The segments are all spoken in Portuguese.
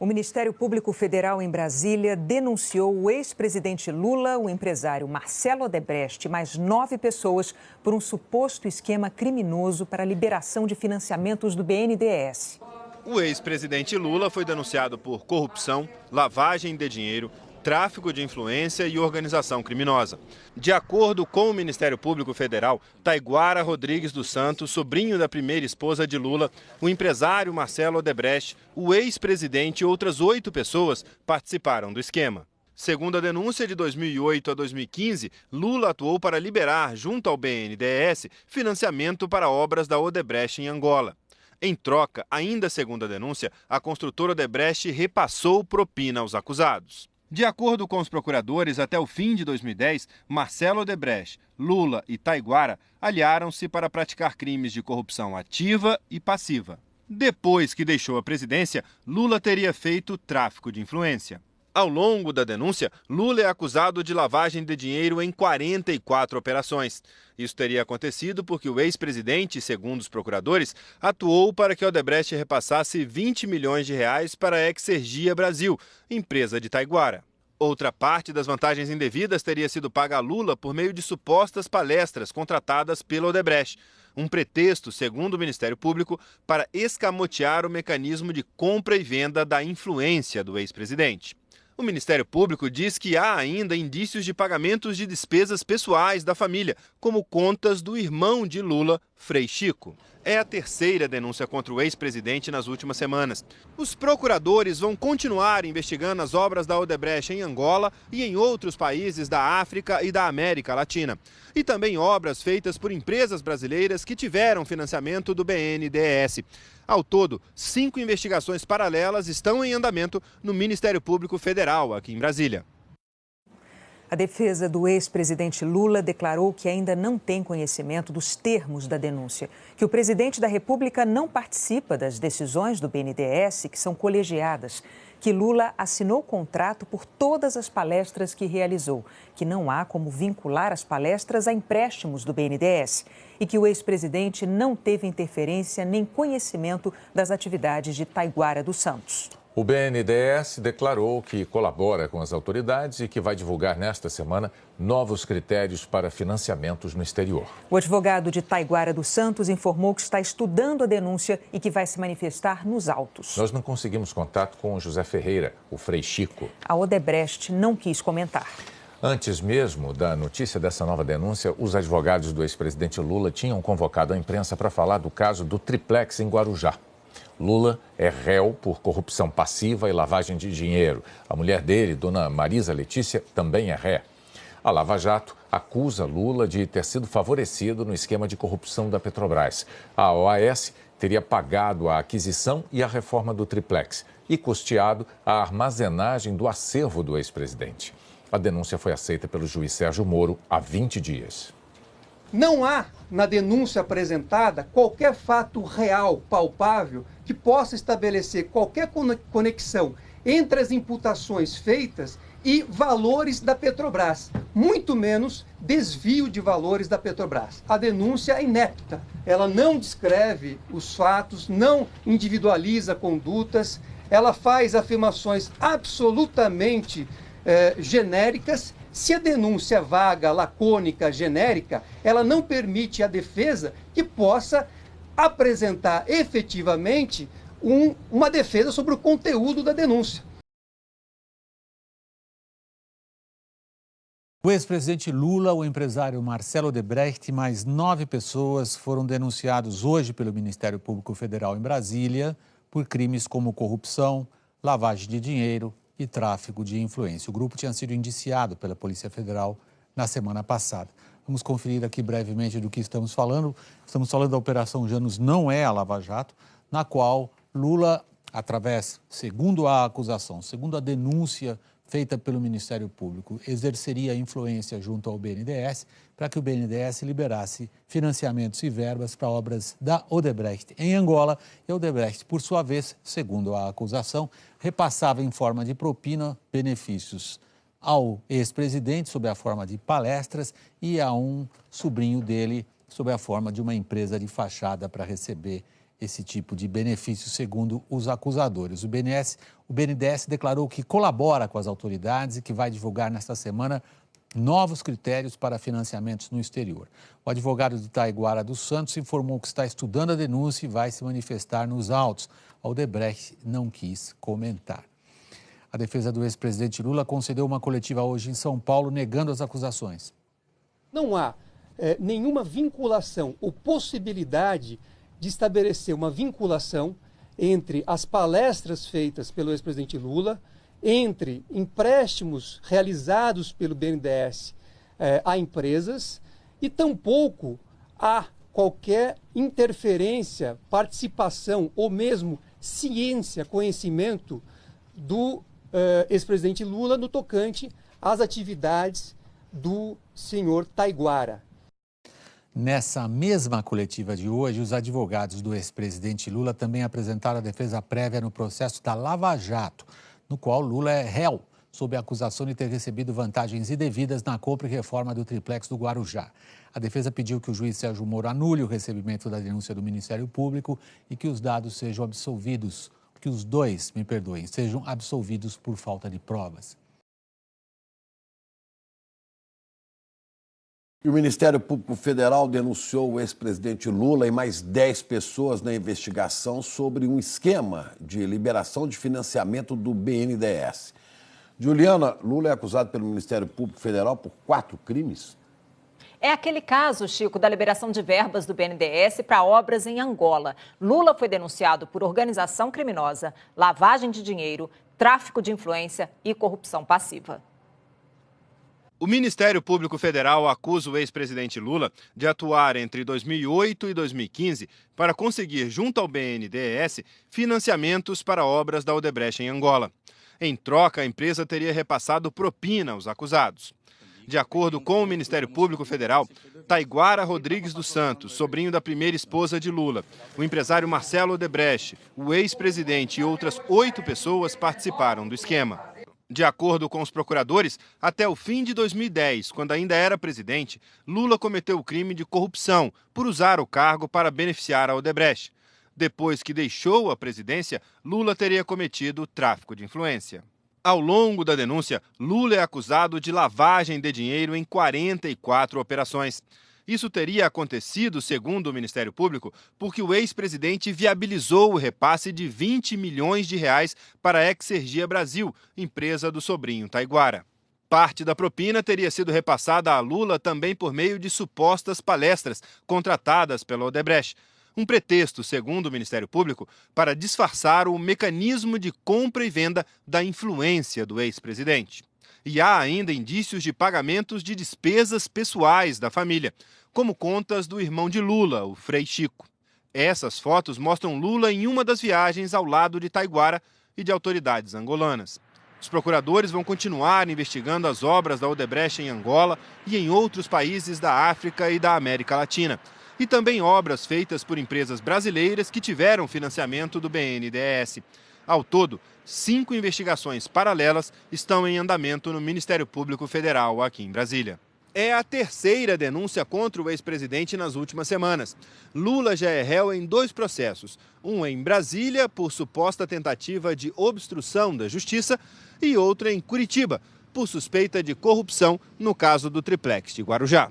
O Ministério Público Federal em Brasília denunciou o ex-presidente Lula, o empresário Marcelo Odebrecht e mais 9 pessoas por um suposto esquema criminoso para a liberação de financiamentos do BNDES. O ex-presidente Lula foi denunciado por corrupção, lavagem de dinheiro, tráfico de influência e organização criminosa. De acordo com o Ministério Público Federal, Taiguara Rodrigues dos Santos, sobrinho da primeira esposa de Lula, o empresário Marcelo Odebrecht, o ex-presidente e outras 8 pessoas participaram do esquema. Segundo a denúncia, de 2008 a 2015, Lula atuou para liberar, junto ao BNDES, financiamento para obras da Odebrecht em Angola. Em troca, ainda segundo a denúncia, a construtora Odebrecht repassou propina aos acusados. De acordo com os procuradores, até o fim de 2010, Marcelo Odebrecht, Lula e Taiguara aliaram-se para praticar crimes de corrupção ativa e passiva. Depois que deixou a presidência, Lula teria feito tráfico de influência. Ao longo da denúncia, Lula é acusado de lavagem de dinheiro em 44 operações. Isso teria acontecido porque o ex-presidente, segundo os procuradores, atuou para que Odebrecht repassasse 20 milhões de reais para a Exergia Brasil, empresa de Taiguara. Outra parte das vantagens indevidas teria sido paga a Lula por meio de supostas palestras contratadas pela Odebrecht. Um pretexto, segundo o Ministério Público, para escamotear o mecanismo de compra e venda da influência do ex-presidente. O Ministério Público diz que há ainda indícios de pagamentos de despesas pessoais da família, como contas do irmão de Lula, Frei Chico. É a terceira denúncia contra o ex-presidente nas últimas semanas. Os procuradores vão continuar investigando as obras da Odebrecht em Angola e em outros países da África e da América Latina. E também obras feitas por empresas brasileiras que tiveram financiamento do BNDES. Ao todo, 5 investigações paralelas estão em andamento no Ministério Público Federal, aqui em Brasília. A defesa do ex-presidente Lula declarou que ainda não tem conhecimento dos termos da denúncia, que o presidente da República não participa das decisões do BNDES, que são colegiadas, que Lula assinou contrato por todas as palestras que realizou, que não há como vincular as palestras a empréstimos do BNDES e que o ex-presidente não teve interferência nem conhecimento das atividades de Taiguara dos Santos. O BNDES declarou que colabora com as autoridades e que vai divulgar nesta semana novos critérios para financiamentos no exterior. O advogado de Taiguara dos Santos informou que está estudando a denúncia e que vai se manifestar nos autos. Nós não conseguimos contato com o José Ferreira, o Frei Chico. A Odebrecht não quis comentar. Antes mesmo da notícia dessa nova denúncia, os advogados do ex-presidente Lula tinham convocado a imprensa para falar do caso do triplex em Guarujá. Lula é réu por corrupção passiva e lavagem de dinheiro. A mulher dele, dona Marisa Letícia, também é ré. A Lava Jato acusa Lula de ter sido favorecido no esquema de corrupção da Petrobras. A OAS teria pagado a aquisição e a reforma do triplex e custeado a armazenagem do acervo do ex-presidente. A denúncia foi aceita pelo juiz Sérgio Moro há 20 dias. Não há, na denúncia apresentada, qualquer fato real, palpável, que possa estabelecer qualquer conexão entre as imputações feitas e valores da Petrobras, muito menos desvio de valores da Petrobras. A denúncia é inepta, ela não descreve os fatos, não individualiza condutas, ela faz afirmações absolutamente genéricas. Se a denúncia vaga, lacônica, genérica, ela não permite à defesa que possa apresentar efetivamente uma defesa sobre o conteúdo da denúncia. O ex-presidente Lula, o empresário Marcelo Odebrecht e mais 9 pessoas foram denunciados hoje pelo Ministério Público Federal em Brasília por crimes como corrupção, lavagem de dinheiro e tráfico de influência. O grupo tinha sido indiciado pela Polícia Federal na semana passada. Vamos conferir aqui brevemente do que estamos falando. Estamos falando da Operação Janus Não é a Lava Jato, na qual Lula, através, segundo a acusação, segundo a denúncia feita pelo Ministério Público, exerceria influência junto ao BNDES para que o BNDES liberasse financiamentos e verbas para obras da Odebrecht em Angola. E a Odebrecht, por sua vez, segundo a acusação, repassava em forma de propina benefícios ao ex-presidente sob a forma de palestras e a um sobrinho dele sob a forma de uma empresa de fachada para receber esse tipo de benefício, segundo os acusadores. O BNDES declarou que colabora com as autoridades e que vai divulgar nesta semana novos critérios para financiamentos no exterior. O advogado de Taiguara dos Santos informou que está estudando a denúncia e vai se manifestar nos autos. A Odebrecht não quis comentar. A defesa do ex-presidente Lula concedeu uma coletiva hoje em São Paulo, negando as acusações. Não há nenhuma vinculação ou possibilidade de estabelecer uma vinculação entre as palestras feitas pelo ex-presidente Lula, entre empréstimos realizados pelo BNDES a empresas e tampouco há qualquer interferência, participação ou mesmo ciência, conhecimento do ex-presidente Lula no tocante às atividades do senhor Taiguara. Nessa mesma coletiva de hoje, os advogados do ex-presidente Lula também apresentaram a defesa prévia no processo da Lava Jato, no qual Lula é réu, sob a acusação de ter recebido vantagens indevidas na compra e reforma do triplex do Guarujá. A defesa pediu que o juiz Sérgio Moro anule o recebimento da denúncia do Ministério Público e que os dados sejam absolvidos, que os dois, sejam absolvidos por falta de provas. E o Ministério Público Federal denunciou o ex-presidente Lula e mais 10 pessoas na investigação sobre um esquema de liberação de financiamento do BNDES. Juliana, Lula é acusado pelo Ministério Público Federal por 4 crimes? É aquele caso, Chico, da liberação de verbas do BNDES para obras em Angola. Lula foi denunciado por organização criminosa, lavagem de dinheiro, tráfico de influência e corrupção passiva. O Ministério Público Federal acusa o ex-presidente Lula de atuar entre 2008 e 2015 para conseguir, junto ao BNDES, financiamentos para obras da Odebrecht em Angola. Em troca, a empresa teria repassado propina aos acusados. De acordo com o Ministério Público Federal, Taiguara Rodrigues dos Santos, sobrinho da primeira esposa de Lula, o empresário Marcelo Odebrecht, o ex-presidente e outras 8 pessoas participaram do esquema. De acordo com os procuradores, até o fim de 2010, quando ainda era presidente, Lula cometeu o crime de corrupção por usar o cargo para beneficiar a Odebrecht. Depois que deixou a presidência, Lula teria cometido tráfico de influência. Ao longo da denúncia, Lula é acusado de lavagem de dinheiro em 44 operações. Isso teria acontecido, segundo o Ministério Público, porque o ex-presidente viabilizou o repasse de 20 milhões de reais para a Exergia Brasil, empresa do sobrinho Taiguara. Parte da propina teria sido repassada a Lula também por meio de supostas palestras contratadas pela Odebrecht. Um pretexto, segundo o Ministério Público, para disfarçar o mecanismo de compra e venda da influência do ex-presidente. E há ainda indícios de pagamentos de despesas pessoais da família, como contas do irmão de Lula, o Frei Chico. Essas fotos mostram Lula em uma das viagens ao lado de Taiguara e de autoridades angolanas. Os procuradores vão continuar investigando as obras da Odebrecht em Angola e em outros países da África e da América Latina. E também obras feitas por empresas brasileiras que tiveram financiamento do BNDES. Ao todo, 5 investigações paralelas estão em andamento no Ministério Público Federal aqui em Brasília. É a terceira denúncia contra o ex-presidente nas últimas semanas. Lula já é réu em 2 processos, um em Brasília por suposta tentativa de obstrução da justiça e outro em Curitiba por suspeita de corrupção no caso do triplex de Guarujá.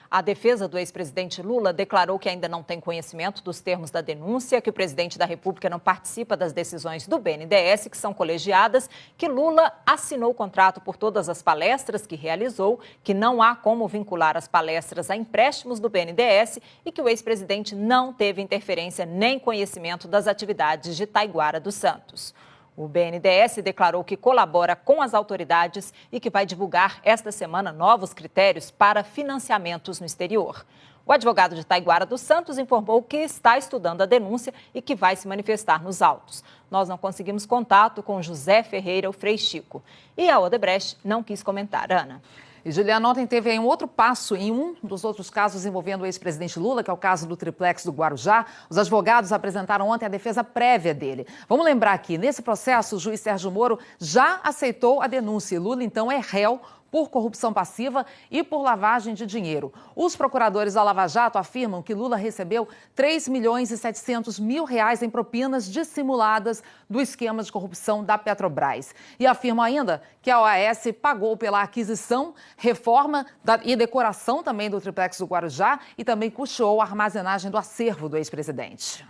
A defesa do ex-presidente Lula declarou que ainda não tem conhecimento dos termos da denúncia, que o presidente da República não participa das decisões do BNDES, que são colegiadas, que Lula assinou o contrato por todas as palestras que realizou, que não há como vincular as palestras a empréstimos do BNDES e que o ex-presidente não teve interferência nem conhecimento das atividades de Taiguara dos Santos. O BNDES declarou que colabora com as autoridades e que vai divulgar esta semana novos critérios para financiamentos no exterior. O advogado de Taiguara dos Santos informou que está estudando a denúncia e que vai se manifestar nos autos. Nós não conseguimos contato com José Ferreira, o Frei Chico. E a Odebrecht não quis comentar. Ana. E, Juliana, ontem teve aí um outro passo em um dos outros casos envolvendo o ex-presidente Lula, que é o caso do triplex do Guarujá. Os advogados apresentaram ontem a defesa prévia dele. Vamos lembrar aqui, nesse processo, o juiz Sérgio Moro já aceitou a denúncia. Lula, então, é réu por corrupção passiva e por lavagem de dinheiro. Os procuradores da Lava Jato afirmam que Lula recebeu 3 milhões e 700 mil reais em propinas dissimuladas do esquema de corrupção da Petrobras. E afirmam ainda que a OAS pagou pela aquisição, reforma e decoração também do triplex do Guarujá e também custeou a armazenagem do acervo do ex-presidente.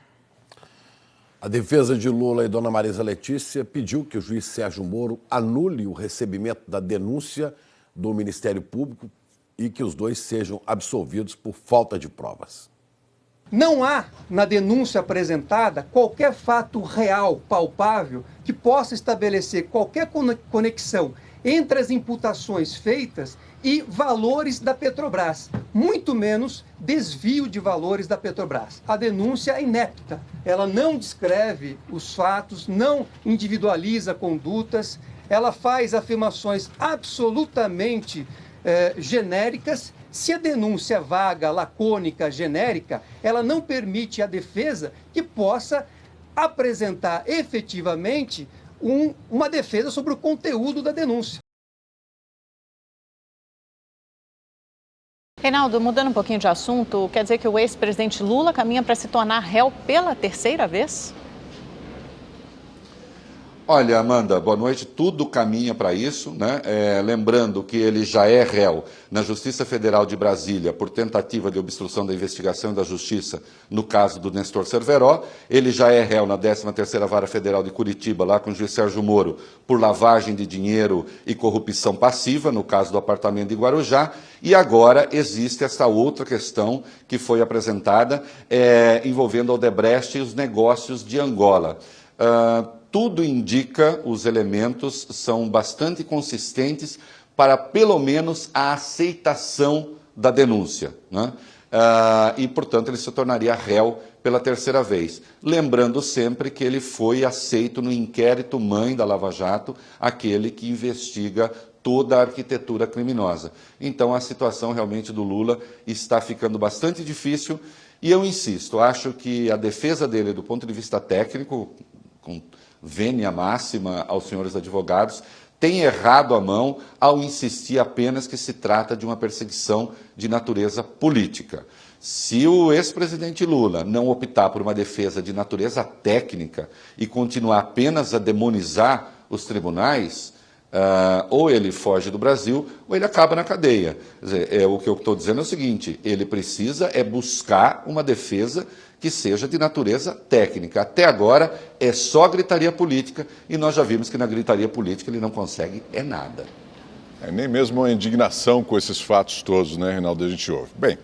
A defesa de Lula e Dona Marisa Letícia pediu que o juiz Sérgio Moro anule o recebimento da denúncia do Ministério Público e que os dois sejam absolvidos por falta de provas. Não há na denúncia apresentada qualquer fato real, palpável, que possa estabelecer qualquer conexão entre as imputações feitas e valores da Petrobras, muito menos desvio de valores da Petrobras. A denúncia é inepta, ela não descreve os fatos, não individualiza condutas, ela faz afirmações absolutamente genéricas. Se a denúncia é vaga, lacônica, genérica, ela não permite à defesa que possa apresentar efetivamente uma defesa sobre o conteúdo da denúncia. Reinaldo, mudando um pouquinho de assunto, quer dizer que o ex-presidente Lula caminha para se tornar réu pela terceira vez? Olha, Amanda, boa noite. Tudo caminha para isso, né? Lembrando que ele já é réu na Justiça Federal de Brasília por tentativa de obstrução da investigação e da justiça no caso do Nestor Cerveró. Ele já é réu na 13ª Vara Federal de Curitiba, lá com o juiz Sérgio Moro, por lavagem de dinheiro e corrupção passiva, no caso do apartamento de Guarujá. E agora existe essa outra questão que foi apresentada envolvendo a Odebrecht e os negócios de Angola. Tudo indica, os elementos são bastante consistentes para, pelo menos, a aceitação da denúncia, né? E, portanto, ele se tornaria réu pela terceira vez. Lembrando sempre que ele foi aceito no inquérito mãe da Lava Jato, aquele que investiga toda a arquitetura criminosa. Então, a situação realmente do Lula está ficando bastante difícil e eu insisto, acho que a defesa dele, do ponto de vista técnico, com vênia máxima aos senhores advogados, tem errado a mão ao insistir apenas que se trata de uma perseguição de natureza política. Se o ex-presidente Lula não optar por uma defesa de natureza técnica e continuar apenas a demonizar os tribunais, ou ele foge do Brasil ou ele acaba na cadeia. Quer dizer, o que eu estou dizendo é o seguinte, ele precisa buscar uma defesa que seja de natureza técnica. Até agora é só gritaria política e nós já vimos que na gritaria política ele não consegue nada. Nem mesmo uma indignação com esses fatos todos, né, Reinaldo, a gente ouve. Bem,